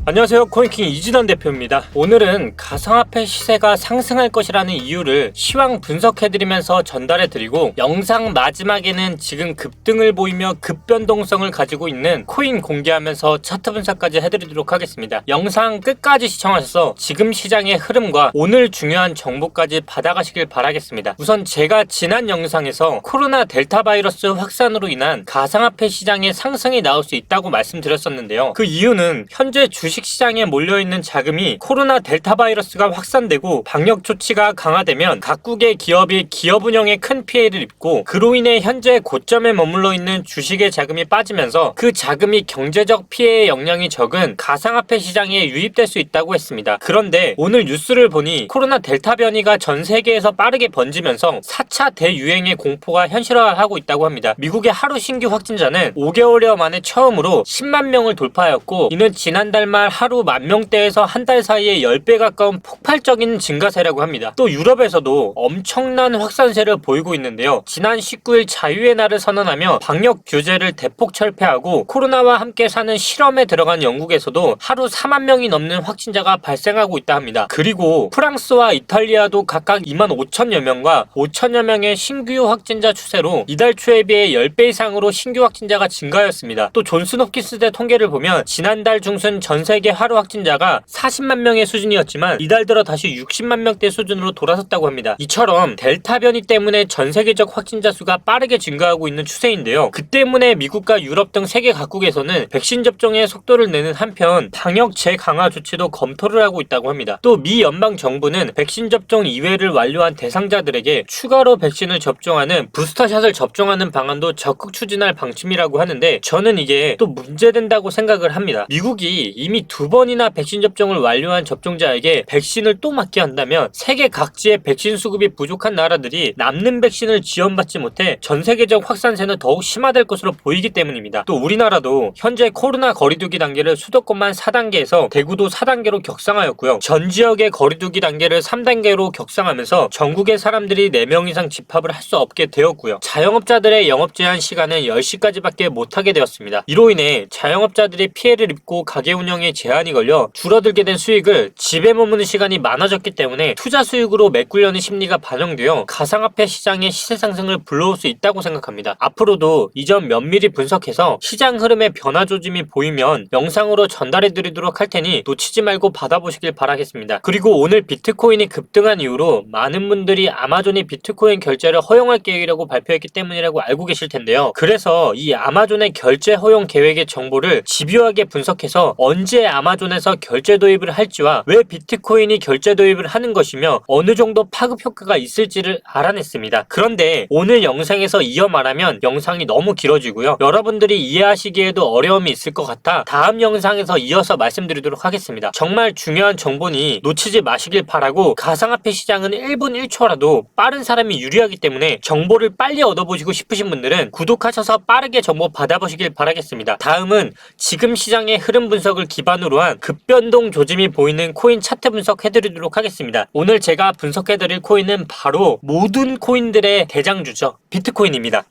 안녕하세요, 코인킹 이진환 대표입니다. 오늘은 가상화폐 시세가 상승할 것이라는 이유를 시황 분석해드리면서 전달해드리고, 영상 마지막에는 지금 급등을 보이며 급변동성을 가지고 있는 코인 공개하면서 차트 분석까지 해드리도록 하겠습니다. 영상 끝까지 시청하셔서 지금 시장의 흐름과 오늘 중요한 정보까지 받아가시길 바라겠습니다. 우선 제가 지난 영상에서 코로나 델타 바이러스 확산으로 인한 가상화폐 시장의 상승이 나올 수 있다고 말씀드렸었는데요. 그 이유는 현재 주식시장에 몰려있는 자금이 코로나 델타 바이러스가 확산되고 방역 조치가 강화되면 각국의 기업이 기업 운영에 큰 피해를 입고, 그로 인해 현재 고점에 머물러 있는 주식의 자금이 빠지면서 그 자금이 경제적 피해의 영향이 적은 가상화폐 시장에 유입될 수 있다고 했습니다. 그런데 오늘 뉴스를 보니 코로나 델타 변이가 전 세계에서 빠르게 번지면서 4차 대유행의 공포가 현실화하고 있다고 합니다. 미국의 하루 신규 확진자는 5개월여 만에 처음으로 10만 명을 돌파하였고, 이는 지난달 말 하루 10,000명대에서 한 달 사이에 10배 가까운 폭발적인 증가세라고 합니다. 또 유럽에서도 엄청난 확산세를 보이고 있는데요. 지난 19일 자유의 날을 선언하며 방역 규제를 대폭 철폐하고, 코로나와 함께 사는 실험에 들어간 영국에서도 하루 4만 명이 넘는 확진자가 발생하고 있다 합니다. 그리고 프랑스와 이탈리아도 각각 25,000여 명과 5,000여 명의 신규 확진자 추세로 이달 초에 비해 10배 이상으로 신규 확진자가 증가하였습니다. 또 존스홉킨스대 통계를 보면 지난달 중순 전 세계 하루 확진자가 40만 명의 수준이었지만 이달 들어 다시 60만 명대 수준으로 돌아섰다고 합니다. 이처럼 델타 변이 때문에 전 세계적 확진자 수가 빠르게 증가하고 있는 추세인데요. 그 때문에 미국과 유럽 등 세계 각국에서는 백신 접종에 속도를 내는 한편 방역 재강화 조치도 검토를 하고 있다고 합니다. 또 미 연방 정부는 백신 접종 2회를 완료한 대상자들에게 추가로 백신을 접종하는 부스터샷을 접종하는 방안도 적극 추진할 방침이라고 하는데, 저는 이게 또 문제된다고 생각을 합니다. 미국이 이미 2번이나 백신 접종을 완료한 접종자에게 백신을 또 맞게 한다면 세계 각지의 백신 수급이 부족한 나라들이 남는 백신을 지원받지 못해 전 세계적 확산세는 더욱 심화될 것으로 보이기 때문입니다. 또 우리나라도 현재 코로나 거리두기 단계를 수도권만 4단계에서 대구도 4단계로 격상하였고요. 전 지역의 거리두기 단계를 3단계로 격상하면서 전국의 사람들이 4명 이상 집합을 할 수 없게 되었고요. 자영업자들의 영업 제한 시간은 10시까지밖에 못하게 되었습니다. 이로 인해 자영업자들이 피해를 입고 가게 운영에 제한이 걸려 줄어들게 된 수익을 집에 머무는 시간이 많아졌기 때문에 투자 수익으로 메꾸려는 심리가 반영되어 가상화폐 시장의 시세 상승을 불러올 수 있다고 생각합니다. 앞으로도 이 점 면밀히 분석해서 시장 흐름의 변화 조짐이 보이면 영상으로 전달해 드리도록 할 테니 놓치지 말고 받아보시길 바라겠습니다. 그리고 오늘 비트코인이 급등한 이후로 많은 분들이 아마존이 비트코인 결제를 허용할 계획이라고 발표했기 때문이라고 알고 계실 텐데요. 그래서 이 아마존의 결제 허용 계획의 정보를 집요하게 분석해서 언제 아마존에서 결제 도입을 할지와 왜 비트코인이 결제 도입을 하는 것이며 어느 정도 파급 효과가 있을지를 알아냈습니다. 그런데 오늘 영상에서 이어 말하면 영상이 너무 길어지고요. 여러분들이 이해하시기에도 어려움이 있을 것 같아 다음 영상에서 이어서 말씀드리도록 하겠습니다. 정말 중요한 정보니 놓치지 마시길 바라고, 가상화폐 시장은 1분 1초라도 빠른 사람이 유리하기 때문에 정보를 빨리 얻어보시고 싶으신 분들은 구독하셔서 빠르게 정보 받아보시길 바라겠습니다. 다음은 지금 시장의 흐름 분석을 기반으로 한 급변동 조짐이 보이는 코인 차트 분석 해드리도록 하겠습니다. 오늘 제가 분석해드릴 코인은 바로 모든 코인들의 대장주죠. 비트코인입니다.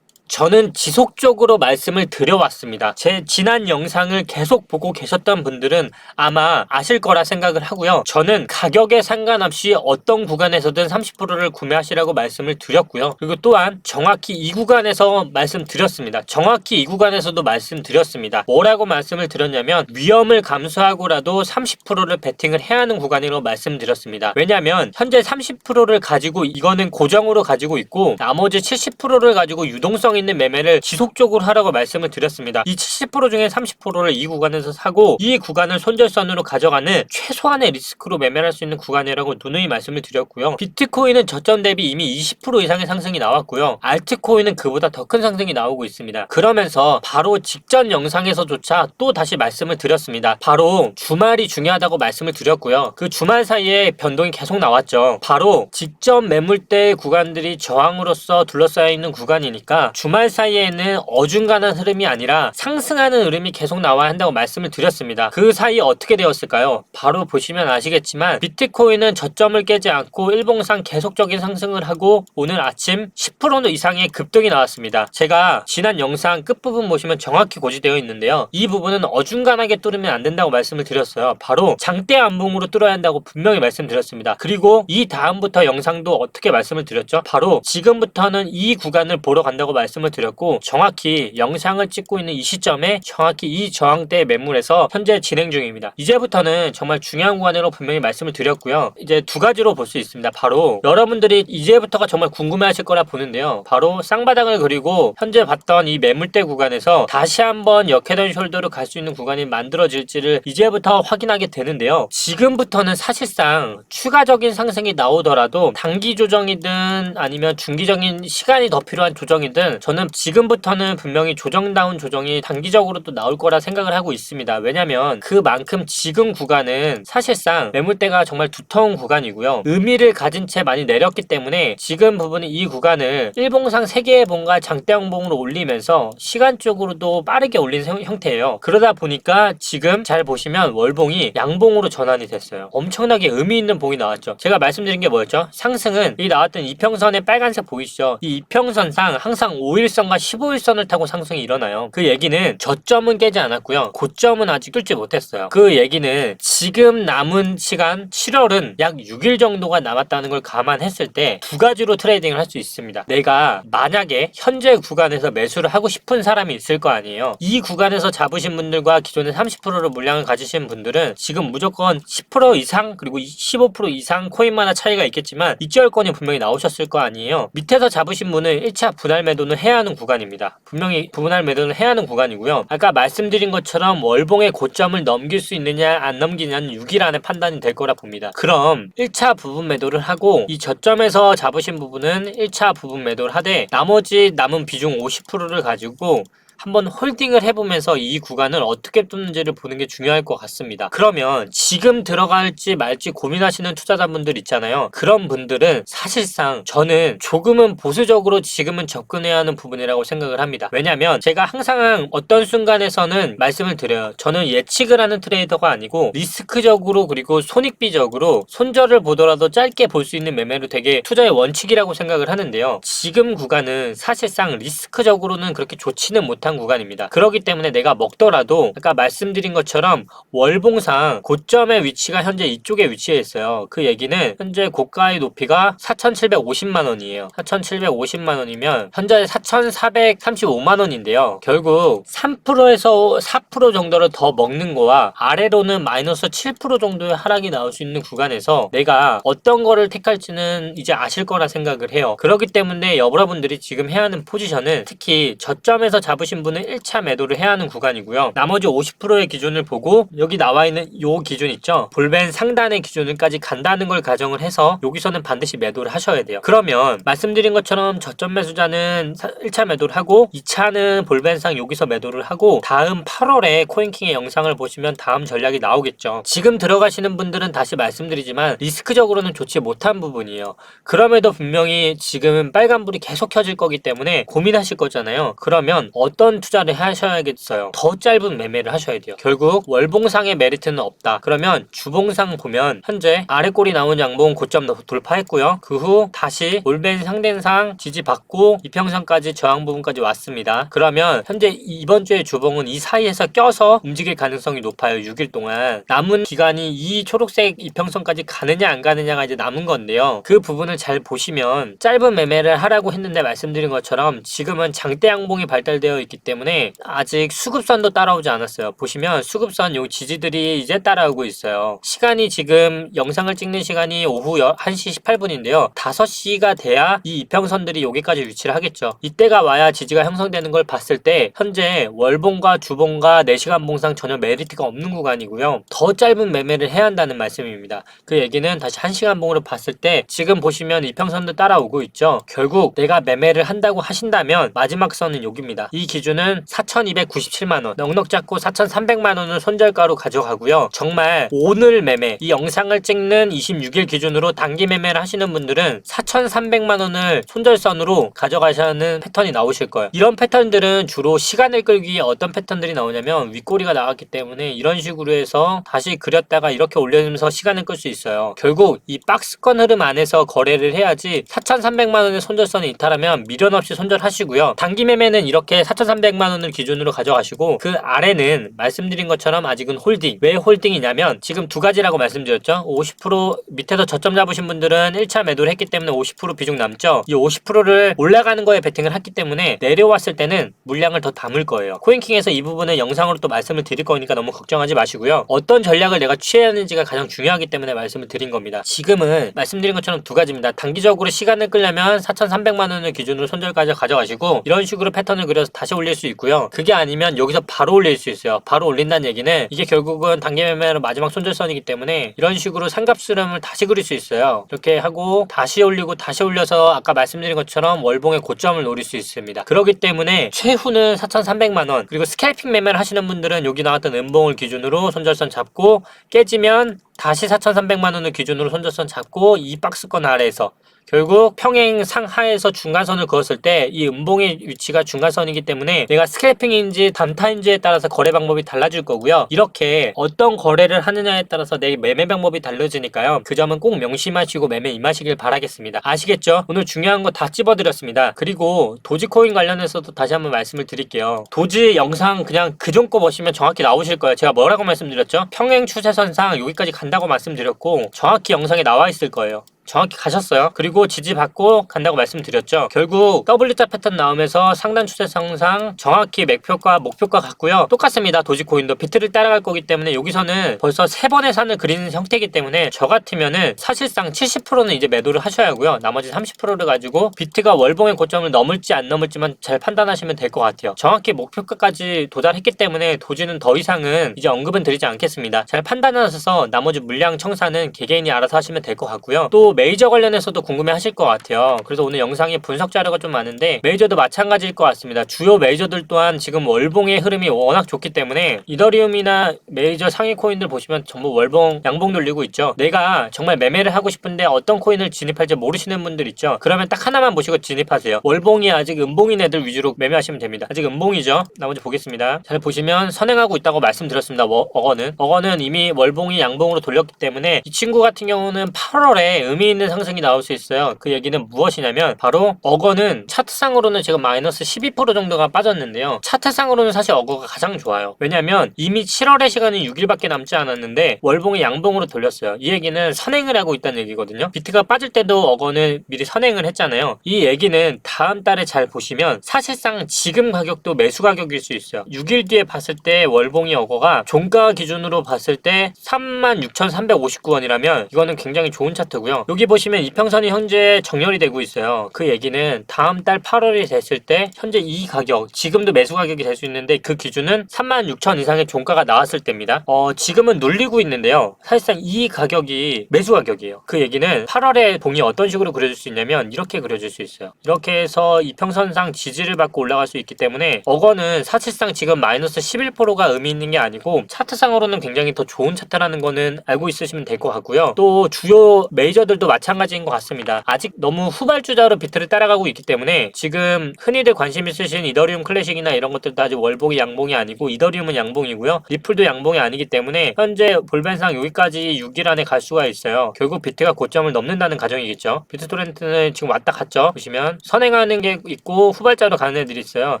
저는 지속적으로 말씀을 드려왔습니다. 제 지난 영상을 계속 보고 계셨던 분들은 아마 아실 거라 생각을 하고요. 저는 가격에 상관없이 어떤 구간에서든 30%를 구매하시라고 말씀을 드렸고요. 그리고 또한 정확히 이 구간에서 말씀드렸습니다. 정확히 이 구간에서도 말씀드렸습니다. 뭐라고 말씀을 드렸냐면 위험을 감수하고라도 30%를 베팅을 해야 하는 구간이라고 말씀드렸습니다. 왜냐하면 현재 30%를 가지고 이거는 고정으로 가지고 있고, 나머지 70%를 가지고 유동성 있는 매매를 지속적으로 하라고 말씀을 드렸습니다. 이 70% 중에 30%를 이 구간에서 사고 이 구간을 손절선으로 가져가는 최소한의 리스크로 매매할 수 있는 구간이라고 누누이 말씀을 드렸고요. 비트코인은 저점 대비 이미 20% 이상의 상승이 나왔고요. 알트코인은 그보다 더 큰 상승이 나오고 있습니다. 그러면서 바로 직전 영상에서조차 또 다시 말씀을 드렸습니다. 바로 주말이 중요하다고 말씀을 드렸고요. 그 주말 사이에 변동이 계속 나왔죠. 바로 직전 매물대 구간들이 저항으로서 둘러싸여 있는 구간이니까 주말 사이에는 어중간한 흐름이 아니라 상승하는 흐름이 계속 나와야 한다고 말씀을 드렸습니다. 그 사이에 어떻게 되었을까요? 바로 보시면 아시겠지만 비트코인은 저점을 깨지 않고 일봉상 계속적인 상승을 하고 오늘 아침 10% 이상의 급등이 나왔습니다. 제가 지난 영상 끝부분 보시면 정확히 고지되어 있는데요. 이 부분은 어중간하게 뚫으면 안 된다고 말씀을 드렸어요. 바로 장대 안봉으로 뚫어야 한다고 분명히 말씀드렸습니다. 그리고 이 다음부터 영상도 어떻게 말씀을 드렸죠? 바로 지금부터는 이 구간을 보러 간다고 말씀을 드렸고 정확히 영상을 찍고 있는 이 시점에 정확히 이 저항대에 매물해서 현재 진행 중입니다. 이제부터는 정말 중요한 구간으로 분명히 말씀을 드렸고요. 이제 두 가지로 볼 수 있습니다. 바로 여러분들이 이제부터가 정말 궁금해하실 거라 보는데요. 바로 쌍바닥을 그리고 현재 봤던 이 매물대 구간에서 다시 한번 역회전 숄더로 갈 수 있는 구간이 만들어질지를 이제부터 확인하게 되는데요. 지금부터는 사실상 추가적인 상승이 나오더라도 단기 조정이든 아니면 중기적인 시간이 더 필요한 조정이든 저는 지금부터는 분명히 조정다운 조정이 단기적으로 또 나올 거라 생각을 하고 있습니다. 왜냐면 그만큼 지금 구간은 사실상 매물대가 정말 두터운 구간이고요. 의미를 가진 채 많이 내렸기 때문에 지금 부분이 이 구간을 일봉상 3개의 봉과 장대양봉으로 올리면서 시간적으로도 빠르게 올린 형태예요. 그러다 보니까 지금 잘 보시면 월봉이 양봉으로 전환이 됐어요. 엄청나게 의미 있는 봉이 나왔죠. 제가 말씀드린 게 뭐였죠? 상승은 이 나왔던 이평선의 빨간색 보이시죠? 이 이평선상 항상 5일선과 15일선을 타고 상승이 일어나요. 그 얘기는 저점은 깨지 않았고요. 고점은 아직 뚫지 못했어요. 그 얘기는 지금 남은 시간 7월은 약 6일 정도가 남았다는 걸 감안했을 때 두 가지로 트레이딩을 할 수 있습니다. 내가 만약에 현재 구간에서 매수를 하고 싶은 사람이 있을 거 아니에요. 이 구간에서 잡으신 분들과 기존에 30%로 물량을 가지신 분들은 지금 무조건 10% 이상 그리고 15% 이상 코인마다 차이가 있겠지만 이지월권이 분명히 나오셨을 거 아니에요. 밑에서 잡으신 분은 1차 분할 매도는 해야 하는 구간입니다. 분명히 분할 매도는 해야 하는 구간이고요. 아까 말씀드린 것처럼 월봉의 고점을 넘길 수 있느냐 안 넘기냐는 6일 안에 판단이 될 거라 봅니다. 그럼 1차 부분 매도를 하고 이 저점에서 잡으신 부분은 1차 부분 매도를 하되 나머지 남은 비중 50%를 가지고 한번 홀딩을 해보면서 이 구간을 어떻게 뚫는지를 보는 게 중요할 것 같습니다. 그러면 지금 들어갈지 말지 고민하시는 투자자분들 있잖아요. 그런 분들은 사실상 저는 조금은 보수적으로 지금은 접근해야 하는 부분이라고 생각을 합니다. 왜냐면 제가 항상 어떤 순간에서는 말씀을 드려요. 저는 예측을 하는 트레이더가 아니고 리스크적으로 그리고 손익비적으로 손절을 보더라도 짧게 볼 수 있는 매매로 되게 투자의 원칙이라고 생각을 하는데요. 지금 구간은 사실상 리스크적으로는 그렇게 좋지는 못한 구간입니다. 그렇기 때문에 내가 먹더라도 아까 말씀드린 것처럼 월봉상 고점의 위치가 현재 이쪽에 위치해 있어요. 그 얘기는 현재 고가의 높이가 4,750만 원이에요. 4,750만 원이면 현재 4,435만 원인데요. 결국 3%에서 4% 정도를 더 먹는 거와 아래로는 마이너스 7% 정도의 하락이 나올 수 있는 구간에서 내가 어떤 거를 택할지는 이제 아실 거라 생각을 해요. 그렇기 때문에 여러분들이 지금 해야 하는 포지션은 특히 저점에서 잡으신 분은 1차 매도를 해야 하는 구간이고요. 나머지 50%의 기준을 보고 여기 나와 있는 요 기준 있죠? 볼벤 상단의 기준을까지 간다는 걸 가정을 해서 여기서는 반드시 매도를 하셔야 돼요. 그러면 말씀드린 것처럼 저점 매수자는 1차 매도를 하고 2차는 볼벤상 여기서 매도를 하고 다음 8월에 코인킹의 영상을 보시면 다음 전략이 나오겠죠. 지금 들어가시는 분들은 다시 말씀드리지만 리스크적으로는 좋지 못한 부분이에요. 그럼에도 분명히 지금은 빨간불이 계속 켜질 거기 때문에 고민하실 거잖아요. 그러면 어떤 투자를 하셔야겠어요? 더 짧은 매매를 하셔야 돼요. 결국 월봉상의 메리트는 없다. 그러면 주봉상 보면 현재 아래꼬리 나온 양봉 고점 돌파했고요. 그 후 다시 볼벤 상단상 지지받고 이평선까지 저항 부분까지 왔습니다. 그러면 현재 이번 주의 주봉은 이 사이에서 껴서 움직일 가능성이 높아요. 6일 동안 남은 기간이 이 초록색 이평선까지 가느냐 안 가느냐가 이제 남은 건데요. 그 부분을 잘 보시면 짧은 매매를 하라고 했는데 말씀드린 것처럼 지금은 장대 양봉이 발달되어 있기 때문에 아직 수급선도 따라오지 않았어요. 보시면 수급선 요 지지들이 이제 따라오고 있어요. 시간이 지금 영상을 찍는 시간이 오후 1시 18분인데요. 5시가 돼야 이 이평선들이 여기까지 위치를 하겠죠. 이때가 와야 지지가 형성되는 걸 봤을 때 현재 월봉과 주봉과 4시간 봉상 전혀 메리트가 없는 구간이고요. 더 짧은 매매를 해야 한다는 말씀입니다. 그 얘기는 다시 1시간 봉으로 봤을 때 지금 보시면 이평선도 따라오고 있죠. 결국 내가 매매를 한다고 하신다면 마지막 선은 여기입니다. 이 기준 기준은 4,297만원, 넉넉 잡고 4,300만원을 손절가로 가져가고요. 정말 오늘 매매, 이 영상을 찍는 26일 기준으로 단기 매매를 하시는 분들은 4,300만원을 손절선으로 가져가셔야 하는 패턴이 나오실 거예요. 이런 패턴들은 주로 시간을 끌기 위해 어떤 패턴들이 나오냐면 윗꼬리가 나왔기 때문에 이런 식으로 해서 다시 그렸다가 이렇게 올려주면서 시간을 끌 수 있어요. 결국 이 박스권 흐름 안에서 거래를 해야지 4,300만원의 손절선이 이탈하면 미련 없이 손절하시고요. 단기 매매는 이렇게 4,300만원을 기준으로 가져가시고 그 아래는 말씀드린 것처럼 아직은 홀딩. 왜 홀딩이냐면 지금 두 가지라고 말씀드렸죠. 50% 밑에서 저점 잡으신 분들은 1차 매도를 했기 때문에 50% 비중 남죠. 이 50%를 올라가는 거에 베팅을 했기 때문에 내려왔을 때는 물량을 더 담을 거예요. 코인킹에서 이 부분은 영상으로 또 말씀을 드릴 거니까 너무 걱정하지 마시고요. 어떤 전략을 내가 취해야 하는지가 가장 중요하기 때문에 말씀을 드린 겁니다. 지금은 말씀드린 것처럼 두 가지입니다. 단기적으로 시간을 끌려면 4,300만원을 기준으로 손절까지 가져가시고 이런 식으로 패턴을 그려서 다시 올릴 수 있고요. 그게 아니면 여기서 바로 올릴 수 있어요. 바로 올린다는 얘기는 이게 결국은 단기 매매로 마지막 손절선이기 때문에 이런 식으로 삼각수렴을 다시 그릴 수 있어요. 이렇게 하고 다시 올리고 다시 올려서 아까 말씀드린 것처럼 월봉의 고점을 노릴 수 있습니다. 그렇기 때문에 최후는 4,300만원, 그리고 스캘핑 매매를 하시는 분들은 여기 나왔던 음봉을 기준으로 손절선 잡고 깨지면 다시 4,300만원을 기준으로 손절선 잡고 이 박스권 아래에서 결국 평행 상하에서 중간선을 그었을 때 이 음봉의 위치가 중간선이기 때문에 내가 스캘핑인지 단타인지에 따라서 거래 방법이 달라질 거고요. 이렇게 어떤 거래를 하느냐에 따라서 내 매매 방법이 달라지니까요. 그 점은 꼭 명심하시고 매매 임하시길 바라겠습니다. 아시겠죠? 오늘 중요한 거 다 찝어드렸습니다. 그리고 도지코인 관련해서도 다시 한번 말씀을 드릴게요. 도지 영상 그냥 그전 거 보시면 정확히 나오실 거예요. 제가 뭐라고 말씀드렸죠? 평행 추세선상 여기까지 간다고 말씀드렸고 정확히 영상에 나와 있을 거예요. 정확히 가셨어요. 그리고 지지받고 간다고 말씀드렸죠. 결국 W자 패턴 나오면서 상단 추세선상 정확히 맥표가 목표가 같고요. 똑같습니다. 도지코인도 비트를 따라갈 거기 때문에 여기서는 벌써 3번의 산을 그리는 형태이기 때문에 저 같으면은 사실상 70%는 이제 매도를 하셔야 하고요. 나머지 30%를 가지고 비트가 월봉의 고점을 넘을지 안 넘을지만 잘 판단하시면 될 것 같아요. 정확히 목표가까지 도달했기 때문에 도지는 더 이상은 이제 언급은 드리지 않겠습니다. 잘 판단하셔서 나머지 물량 청산은 개개인이 알아서 하시면 될 것 같고요. 또 메이저 관련해서도 궁금해 하실 것 같아요. 그래서 오늘 영상에 분석 자료가 좀 많은데 메이저도 마찬가지일 것 같습니다. 주요 메이저들 또한 지금 월봉의 흐름이 워낙 좋기 때문에 이더리움이나 메이저 상위 코인들 보시면 전부 월봉 양봉 돌리고 있죠. 내가 정말 매매를 하고 싶은데 어떤 코인을 진입할지 모르시는 분들 있죠. 그러면 딱 하나만 보시고 진입하세요. 월봉이 아직 음봉인 애들 위주로 매매하시면 됩니다. 아직 음봉이죠. 나머지 보겠습니다. 잘 보시면 선행하고 있다고 말씀드렸습니다. 어거는 이미 월봉이 양봉으로 돌렸기 때문에 이 친구 같은 경우는 8월에 의미 있는 상승이 나올 수 있어요. 그 얘기는 무엇이냐면 바로 어거는 차트상으로는 지금 마이너스 12% 정도가 빠졌는데요. 차트상으로는 사실 어거가 가장 좋아요. 왜냐면 이미 7월의 시간이 6일밖에 남지 않았는데 월봉이 양봉으로 돌렸어요. 이 얘기는 선행을 하고 있다는 얘기거든요. 비트가 빠질 때도 어거는 미리 선행을 했잖아요. 이 얘기는 다음 달에 잘 보시면 사실상 지금 가격도 매수 가격일 수 있어요. 6일 뒤에 봤을 때 월봉이 어거가 종가 기준으로 봤을 때 36,359원이라면 이거는 굉장히 좋은 차트고요. 여기 보시면 이평선이 현재 정렬이 되고 있어요. 그 얘기는 다음 달 8월이 됐을 때 현재 이 가격, 지금도 매수 가격이 될 수 있는데 그 기준은 36,000 이상의 종가가 나왔을 때입니다. 지금은 눌리고 있는데요. 사실상 이 가격이 매수 가격이에요. 그 얘기는 8월에 봉이 어떤 식으로 그려질 수 있냐면 이렇게 그려질 수 있어요. 이렇게 해서 이평선상 지지를 받고 올라갈 수 있기 때문에 어거는 사실상 지금 마이너스 11%가 의미 있는 게 아니고 차트상으로는 굉장히 더 좋은 차트라는 거는 알고 있으시면 될 것 같고요. 또 주요 메이저들도 마찬가지인 것 같습니다. 아직 너무 후발주자로 비트를 따라가고 있기 때문에 지금 흔히들 관심 있으신 이더리움 클래식이나 이런 것들도 아직 월봉이 양봉이 아니고 이더리움은 양봉이고요. 리플도 양봉이 아니기 때문에 현재 볼벤상 여기까지 6일 안에 갈 수가 있어요. 결국 비트가 고점을 넘는다는 가정이겠죠. 비트토렌트는 지금 왔다 갔죠. 보시면 선행하는 게 있고 후발자로 가는 애들이 있어요.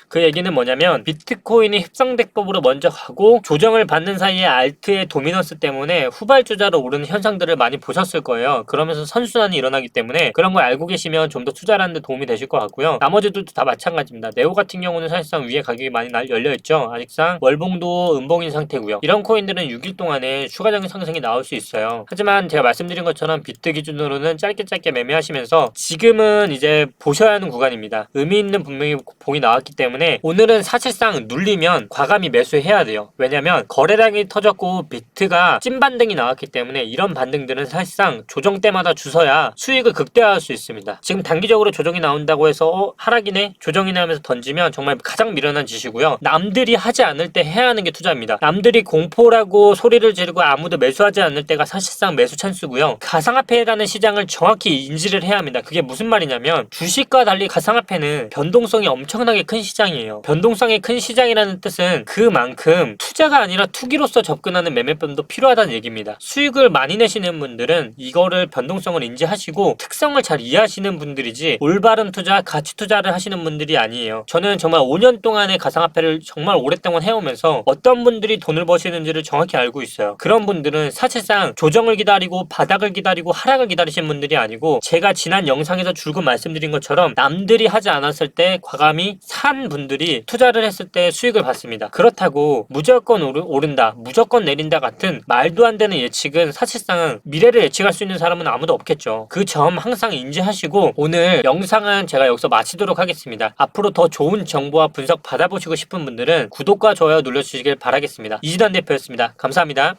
그 얘기는 뭐냐면 비트코인이 흡성대법으로 먼저 가고 조정을 받는 사이에 알트의 도미넌스 때문에 후발주자로 오르는 현상들을 많이 보셨을 거예요. 그러면서 선순환이 일어나기 때문에 그런 걸 알고 계시면 좀 더 투자하는 데 도움이 되실 것 같고요. 나머지들도 다 마찬가지입니다. 네오 같은 경우는 사실상 위에 가격이 많이 열려있죠. 아직상 월봉도 음봉인 상태고요. 이런 코인들은 6일 동안에 추가적인 상승이 나올 수 있어요. 하지만 제가 말씀드린 것처럼 비트 기준으로는 짧게 매매하시면서 지금은 이제 보셔야 하는 구간입니다. 의미 있는 분명히 봉이 나왔기 때문에 오늘은 사실상 눌리면 과감히 매수해야 돼요. 왜냐면 거래량이 터졌고 비트가 찐 반등이 나왔기 때문에 이런 반등들은 사실상 조정 때 때마다 주서야 수익을 극대화할 수 있습니다. 지금 단기적으로 조정이 나온다고 해서 하락이네 조정이네 하면서 던지면 정말 가장 미련한 짓이고요. 남들이 하지 않을 때 해야 하는 게 투자입니다. 남들이 공포라고 소리를 지르고 아무도 매수하지 않을 때가 사실상 매수 찬스고요. 가상화폐라는 시장을 정확히 인지를 해야 합니다. 그게 무슨 말이냐면 주식과 달리 가상화폐는 변동성이 엄청나게 큰 시장이에요. 변동성이 큰 시장이라는 뜻은 그만큼 투자가 아니라 투기로서 접근하는 매매법도 필요하다는 얘기입니다. 수익을 많이 내시는 분들은 이거를 변동성을 인지하시고 특성을 잘 이해하시는 분들이지 올바른 투자, 가치 투자를 하시는 분들이 아니에요. 저는 정말 5년 동안의 가상화폐를 정말 오랫동안 해오면서 어떤 분들이 돈을 버시는지를 정확히 알고 있어요. 그런 분들은 사실상 조정을 기다리고 바닥을 기다리고 하락을 기다리신 분들이 아니고 제가 지난 영상에서 줄곧 말씀드린 것처럼 남들이 하지 않았을 때 과감히 산 분들이 투자를 했을 때 수익을 봤습니다. 그렇다고 무조건 오른다, 무조건 내린다 같은 말도 안 되는 예측은 사실상 미래를 예측할 수 있는 사람은 아무도 없겠죠. 그 점 항상 인지하시고 오늘 영상은 제가 여기서 마치도록 하겠습니다. 앞으로 더 좋은 정보와 분석 받아보시고 싶은 분들은 구독과 좋아요 눌러주시길 바라겠습니다. 이진환 대표였습니다. 감사합니다.